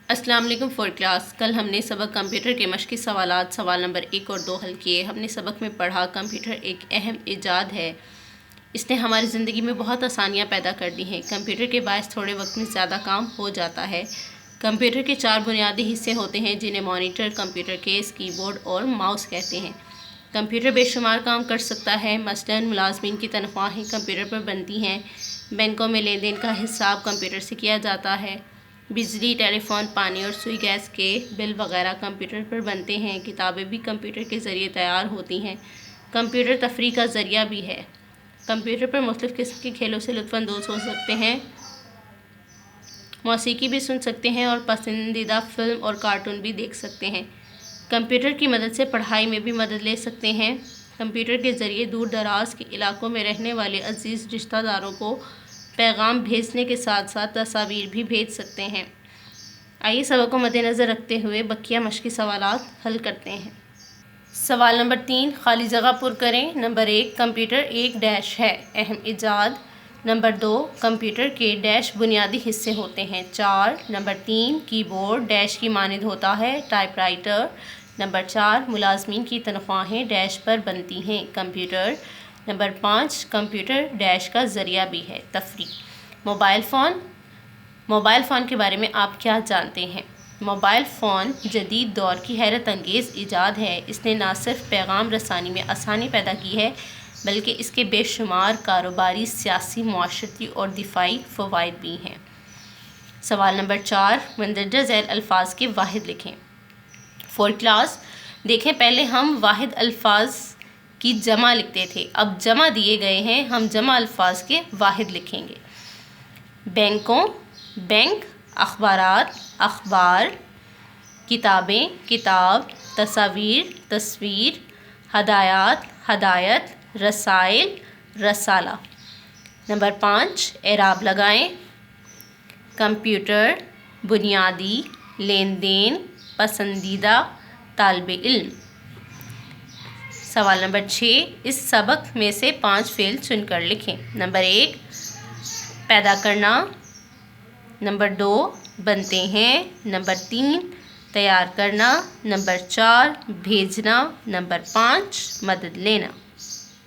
السلام علیکم four class. کل ہم نے سبق کمپیوٹر کے مشقی سوالات سوال نمبر 1 اور 2 حل کیے۔ ہم نے سبق میں پڑھا کمپیوٹر ایک اہم ایجاد ہے، اس نے ہماری زندگی میں بہت آسانیاں پیدا کر دی ہیں۔ کمپیوٹر کے باعث تھوڑے وقت میں زیادہ کام ہو جاتا ہے۔ کمپیوٹر کے 4 بنیادی حصے ہوتے ہیں جنہیں مانیٹر، کمپیوٹر کیس، کی بورڈ اور ماؤس کہتے ہیں۔ کمپیوٹر بے شمار کام کر سکتا ہے، مثلاً ملازمین کی تنخواہیں کمپیوٹر پر بنتی ہیں، بینکوں میں لین دین کا حساب کمپیوٹر سے کیا جاتا ہے، بجلی، ٹیلی فون، پانی اور سوئی گیس کے بل وغیرہ کمپیوٹر پر بنتے ہیں، کتابیں بھی کمپیوٹر کے ذریعے تیار ہوتی ہیں۔ کمپیوٹر تفریح کا ذریعہ بھی ہے۔ کمپیوٹر پر مختلف قسم کے کھیلوں سے لطف اندوز ہو سکتے ہیں، موسیقی بھی سن سکتے ہیں اور پسندیدہ فلم اور کارٹون بھی دیکھ سکتے ہیں۔ کمپیوٹر کی مدد سے پڑھائی میں بھی مدد لے سکتے ہیں۔ کمپیوٹر کے ذریعے دور دراز کے علاقوں میں رہنے والے عزیز رشتہ داروں کو پیغام بھیجنے کے ساتھ ساتھ تصاویر بھی بھیج سکتے ہیں۔ آئیے سبق کو مد نظر رکھتے ہوئے بقیہ مشقی سوالات حل کرتے ہیں۔ سوال نمبر 3، خالی جگہ پر کریں۔ نمبر 1، کمپیوٹر ایک ڈیش ہے، اہم ایجاد۔ نمبر 2، کمپیوٹر کے ڈیش بنیادی حصے ہوتے ہیں، 4۔ نمبر 3، کی بورڈ ڈیش کی مانند ہوتا ہے، ٹائپ رائٹر۔ نمبر 4، ملازمین کی تنخواہیں ڈیش پر بنتی ہیں، کمپیوٹر۔ نمبر 5، کمپیوٹر ڈیش کا ذریعہ بھی ہے، تفریح۔ موبائل فون کے بارے میں آپ کیا جانتے ہیں؟ موبائل فون جدید دور کی حیرت انگیز ایجاد ہے۔ اس نے نہ صرف پیغام رسانی میں آسانی پیدا کی ہے بلکہ اس کے بے شمار کاروباری، سیاسی، معاشرتی اور دفاعی فوائد بھی ہیں۔ سوال نمبر 4، مندرجہ ذیل الفاظ کے واحد لکھیں۔ فور کلاس دیکھیں، پہلے ہم واحد الفاظ کی جمع لکھتے تھے، اب جمع دیے گئے ہیں، ہم جمع الفاظ کے واحد لکھیں گے۔ بینکوں، بینک، اخبارات، اخبار، کتابیں، کتاب، تصاویر، تصویر، ہدایات، ہدایت، رسائل، رسالہ۔ نمبر 5، اعراب لگائیں۔ کمپیوٹر، بنیادی، لین دین، پسندیدہ، طالب علم۔ سوال نمبر 6، اس سبق میں سے 5 فعل چن کر لکھیں۔ نمبر 1، پیدا کرنا۔ نمبر 2، بنتے ہیں۔ نمبر 3، تیار کرنا۔ نمبر 4، بھیجنا۔ نمبر 5، مدد لینا۔